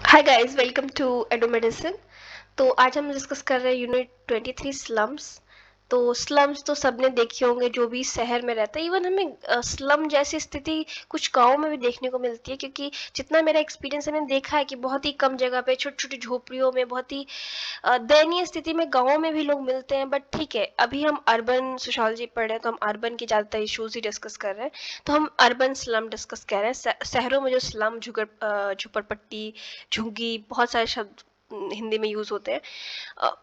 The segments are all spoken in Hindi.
हाय गाइस, वेलकम टू एडो मेडिसिन। तो आज हम डिस्कस कर रहे हैं यूनिट 23 स्लम्स। तो स्लम्स तो सबने देखे होंगे, जो भी शहर में रहता है। इवन हमें स्लम जैसी स्थिति कुछ गाँव में भी देखने को मिलती है, क्योंकि जितना मेरा एक्सपीरियंस है, मैंने देखा है कि बहुत ही कम जगह पे छोटी छोटी झोपड़ियों में बहुत ही दयनीय स्थिति में गाँव में भी लोग मिलते हैं। बट ठीक है, अभी हम अर्बन सोशोलॉजी पढ़ रहे हैं, तो हम अर्बन के ज़्यादातर इशूज़ ही डिस्कस कर रहे हैं। तो हम अर्बन स्लम डिस्कस कर रहे हैं। शहरों में जो स्लम, झुपड़पट्टी, झुग्गी, बहुत सारे शब्द हिंदी में यूज़ होते हैं। अ,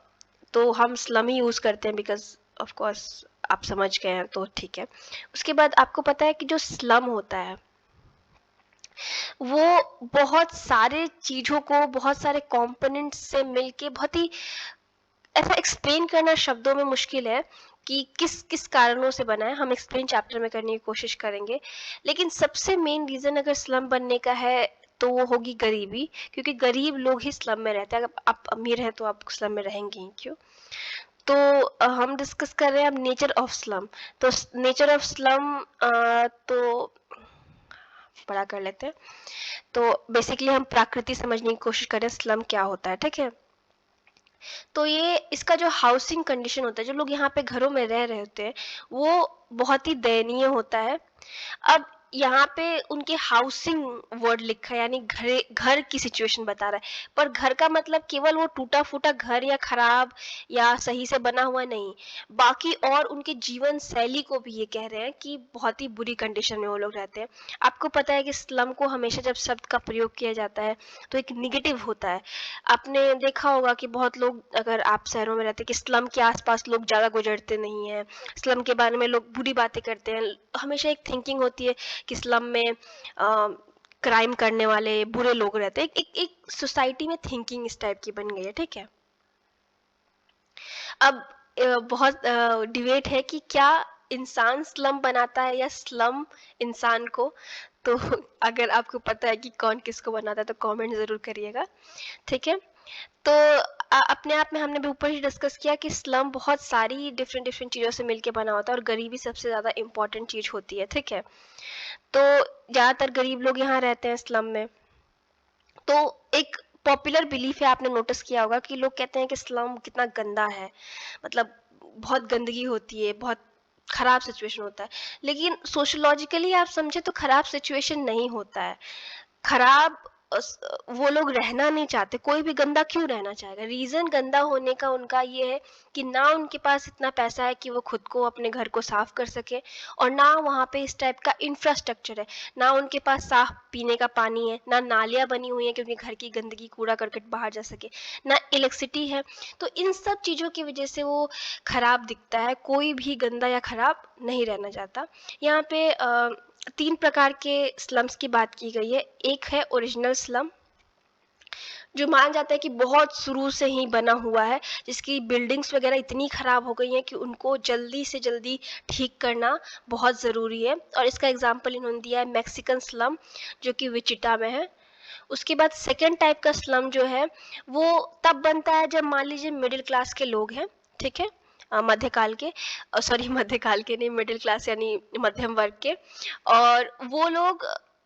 तो हम स्लम ही यूज़ करते हैं, बिकॉज ऑफ कोर्स आप समझ गए हैं, तो ठीक है। उसके बाद आपको पता है कि जो स्लम होता है वो बहुत सारे चीज़ों को, बहुत सारे कंपोनेंट्स से मिलके बहुत ही ऐसा एक्सप्लेन करना शब्दों में मुश्किल है कि किस किस कारणों से बना है। हम एक्सप्लेन चैप्टर में करने की कोशिश करेंगे। लेकिन सबसे मेन रीज़न अगर स्लम बनने का है तो वो होगी गरीबी, क्योंकि गरीब लोग ही स्लम में रहते हैं। अगर आप अमीर हैं तो आप स्लम में रहेंगे ही क्यों। तो हम डिस्कस कर रहे हैं अब नेचर ऑफ स्लम। तो नेचर ऑफ स्लम तो बड़ा कर लेते हैं। तो बेसिकली हम प्रकृति समझने की कोशिश कर रहे हैं, स्लम क्या होता है, ठीक है। तो ये इसका जो हाउसिंग कंडीशन होता है, जो लोग यहाँ पे घरों में रह रहे होते हैं, वो बहुत ही दयनीय होता है। अब यहाँ पे उनके हाउसिंग वर्ड लिखा है, यानी घर की सिचुएशन बता रहा है। पर घर का मतलब केवल वो टूटा फूटा घर या खराब या सही से बना हुआ नहीं, बाकी और उनके जीवन शैली को भी ये कह रहे हैं कि बहुत ही बुरी कंडीशन में वो लोग रहते हैं। आपको पता है कि स्लम को हमेशा जब शब्द का प्रयोग किया जाता है तो एक निगेटिव होता है। आपने देखा होगा कि बहुत लोग, अगर आप शहरों में रहते हैं, कि स्लम के आसपास लोग ज़्यादा गुजरते नहीं हैं, स्लम के बारे में लोग बुरी बातें करते हैं। हमेशा एक थिंकिंग होती है कि स्लम में क्राइम करने वाले बुरे लोग रहते हैं। एक सोसाइटी में थिंकिंग इस टाइप की बन गई है, ठीक है। अब बहुत डिबेट है कि क्या इंसान स्लम बनाता है या स्लम इंसान को। तो अगर आपको पता है कि कौन किसको बनाता है तो कमेंट ज़रूर करिएगा, ठीक है। तो अपने आप में हमने भी ऊपर ही डिस्कस किया कि स्लम बहुत सारी डिफरेंट डिफरेंट चीज़ों से मिलके बना होता है, और गरीबी सबसे ज़्यादा इम्पोर्टेंट चीज़ होती है, ठीक है। तो ज़्यादातर गरीब लोग यहाँ रहते हैं स्लम में। तो एक पॉपुलर बिलीफ है, आपने नोटिस किया होगा कि लोग कहते हैं कि स्लम कितना गंदा है, मतलब बहुत गंदगी होती है, बहुत खराब सिचुएशन होता है। लेकिन सोशोलॉजिकली आप समझे तो खराब सिचुएशन नहीं होता है। खराब वो लोग रहना नहीं चाहते। कोई भी गंदा क्यों रहना चाहेगा। रीज़न गंदा होने का उनका ये है कि ना उनके पास इतना पैसा है कि वो खुद को, अपने घर को साफ कर सके, और ना वहाँ पे इस टाइप का इंफ्रास्ट्रक्चर है। ना उनके पास साफ पीने का पानी है, ना नालियाँ बनी हुई हैं कि उनके घर की गंदगी, कूड़ा करकट बाहर जा सके, ना इलेक्ट्रिसिटी है। तो इन सब चीज़ों की वजह से वो खराब दिखता है। कोई भी गंदा या खराब नहीं रहना चाहता। यहाँ पे 3 प्रकार के स्लम्स की बात की गई है। एक है ओरिजिनल स्लम, जो माना जाता है कि बहुत शुरू से ही बना हुआ है, जिसकी बिल्डिंग्स वगैरह इतनी खराब हो गई हैं कि उनको जल्दी से जल्दी ठीक करना बहुत ज़रूरी है। और इसका एग्जांपल इन्होंने दिया है मैक्सिकन स्लम, जो कि विचिटा में है। उसके बाद सेकंड टाइप का स्लम जो है, वो तब बनता है जब मान लीजिए मिडिल क्लास के लोग हैं, ठीक है। मध्यकाल के, सॉरी मध्यकाल के नहीं, मिडिल क्लास यानी मध्यम वर्ग के। और वो लोग,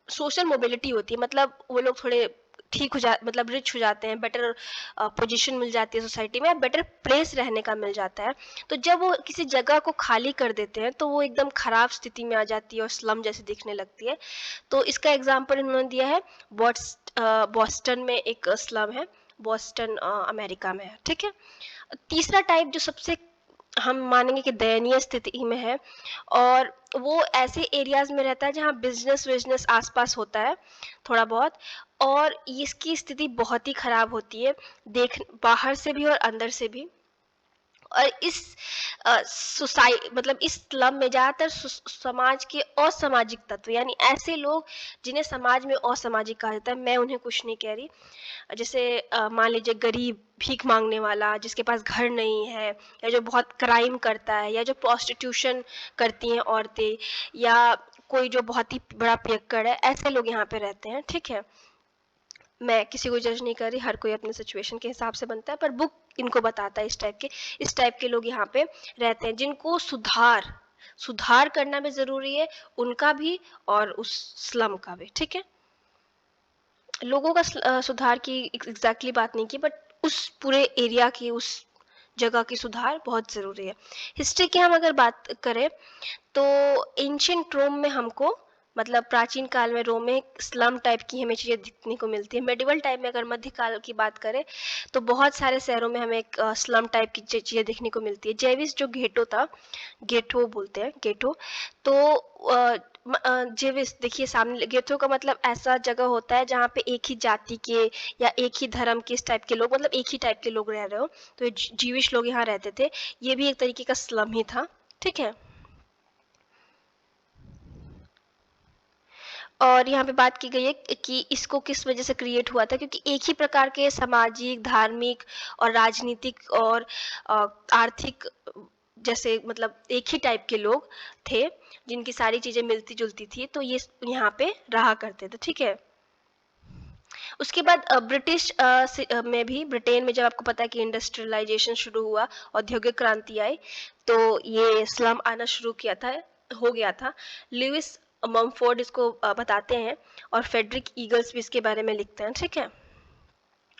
सोशल मोबिलिटी होती है, मतलब वो लोग थोड़े ठीक हो जा, मतलब रिच हो जाते हैं, बेटर पोजीशन मिल जाती है सोसाइटी में, बेटर प्लेस रहने का मिल जाता है। तो जब वो किसी जगह को खाली कर देते हैं तो वो एकदम खराब स्थिति में आ जाती है और स्लम जैसी दिखने लगती है। तो इसका एग्जांपल इन्होंने दिया है, बॉस्टन में एक स्लम है, बॉस्टन अमेरिका में है, ठीक है। तीसरा टाइप जो सबसे हम मानेंगे कि दयनीय स्थिति में है, और वो ऐसे एरियाज में रहता है जहाँ बिजनेस विजनेस आसपास होता है थोड़ा बहुत, और इसकी स्थिति बहुत ही खराब होती है, देख बाहर से भी और अंदर से भी। और इस मतलब इस स्लम में ज़्यादातर समाज के असामाजिक तत्व, यानी ऐसे लोग जिन्हें समाज में असामाजिक कहा जाता है। मैं उन्हें कुछ नहीं कह रही। जैसे मान लीजिए गरीब, भीख मांगने वाला, जिसके पास घर नहीं है, या जो बहुत क्राइम करता है, या जो प्रोस्टिट्यूशन करती हैं औरतें, या कोई जो बहुत ही बड़ा पियक्कड़ है, ऐसे लोग यहाँ पे रहते हैं, ठीक है। मैं किसी को जज नहीं कर रही, हर कोई अपने सिचुएशन के हिसाब से बनता है, पर बुक इनको बताता है इस टाइप के लोग यहाँ पे रहते हैं, जिनको सुधार करना भी ज़रूरी है, उनका भी और उस स्लम का भी, ठीक है। लोगों का सुधार की एग्जैक्टली बात नहीं की, बट उस पूरे एरिया की, उस जगह की सुधार बहुत ज़रूरी है। हिस्ट्री की हम अगर बात करें तो एंशिएंट रोम में हमको, मतलब प्राचीन काल में रोम में स्लम टाइप की हमें चीज़ें दिखने को मिलती है। मेडिवल टाइम में अगर मध्यकाल की बात करें तो बहुत सारे शहरों में हमें एक स्लम टाइप की चीज़ें देखने को मिलती है। जेविस जो घेटो था, गेटो बोलते हैं, गेटो, तो जेविस देखिए सामने, गेटो का मतलब ऐसा जगह होता है जहाँ पे एक ही जाति के या एक ही धर्म के, इस टाइप के लोग, मतलब एक ही टाइप के लोग रह रहे हो, तो ये जीविश लोग यहाँ रहते थे। ये भी एक तरीके का स्लम ही था, ठीक है। और यहाँ पे बात की गई है कि इसको किस वजह से क्रिएट हुआ था, क्योंकि एक ही प्रकार के सामाजिक, धार्मिक और राजनीतिक और आर्थिक, जैसे मतलब एक ही टाइप के लोग थे जिनकी सारी चीज़ें मिलती जुलती थी, तो ये यहाँ पे रहा करते थे, ठीक है। उसके बाद ब्रिटिश में भी, ब्रिटेन में जब आपको पता है कि इंडस्ट्रियलाइजेशन शुरू हुआ, औद्योगिक क्रांति आई, तो ये स्लम आना शुरू किया था, हो गया था। लुइस ममफोर्ड इसको बताते हैं, और फेडरिक ईगल्स भी इसके बारे में लिखते हैं, ठीक है।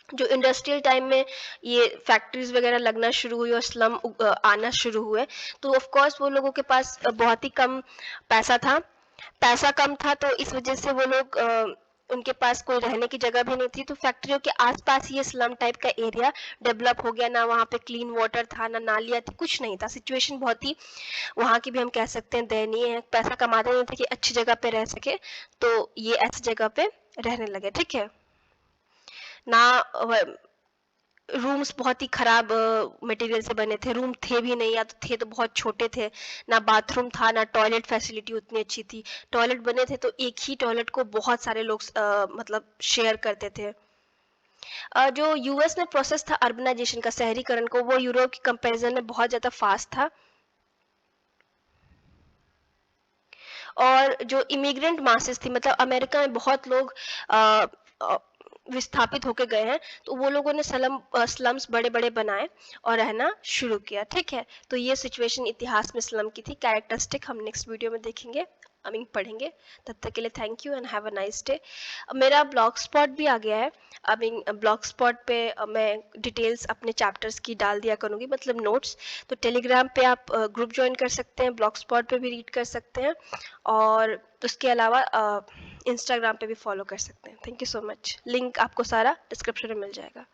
जो इंडस्ट्रियल टाइम में ये फैक्ट्रीज वगैरह लगना शुरू हुई और स्लम आना शुरू हुए, तो ऑफ कोर्स वो लोगों के पास बहुत ही कम पैसा था, तो इस वजह से वो लोग उनके पास कोई रहने की जगह भी नहीं थी, तो फैक्ट्रियों के आसपास ये स्लम टाइप का एरिया डेवलप हो गया। ना वहाँ पे क्लीन वाटर था, ना नालियाँ थी, कुछ नहीं था। सिचुएशन बहुत ही वहाँ की भी हम कह सकते हैं दयनीय है। पैसा कमाते नहीं थे कि अच्छी जगह पे रह सके, तो ये ऐसी जगह पे रहने लगे, ठीक है ना। रूम्स बहुत ही खराब मटेरियल से बने थे, रूम थे भी नहीं, या तो थे तो बहुत छोटे थे, ना बाथरूम था, ना टॉयलेट फैसिलिटी उतनी अच्छी थी। टॉयलेट बने थे तो एक ही टॉयलेट को बहुत सारे लोग मतलब शेयर करते थे। जो यूएस में प्रोसेस था अर्बनाइजेशन का, शहरीकरण को, वो यूरोप की कंपैरिजन में बहुत ज़्यादा फास्ट था। और जो इमिग्रेंट मासेस थी, मतलब अमेरिका में बहुत लोग अ, अ, विस्थापित होके गए हैं, तो वो लोगों ने स्लम्स बड़े बड़े बनाए और रहना शुरू किया, ठीक है। तो ये सिचुएशन इतिहास में स्लम की थी। कैरेक्टरिस्टिक हम नेक्स्ट वीडियो में देखेंगे, आई मीन पढ़ेंगे। तब तक के लिए thank you and have a nice day. मेरा ब्लॉग स्पॉट भी आ गया है। आई मीन ब्लॉग स्पॉट पे मैं डिटेल्स अपने चैप्टर्स की डाल दिया करूँगी, मतलब नोट्स। तो टेलीग्राम पे आप ग्रुप ज्वाइन कर सकते हैं, ब्लॉग स्पॉट पे भी रीड कर सकते हैं, और उसके अलावा इंस्टाग्राम पे भी फॉलो कर सकते हैं। Thank you so much. Link आपको सारा डिस्क्रिप्शन में मिल जाएगा।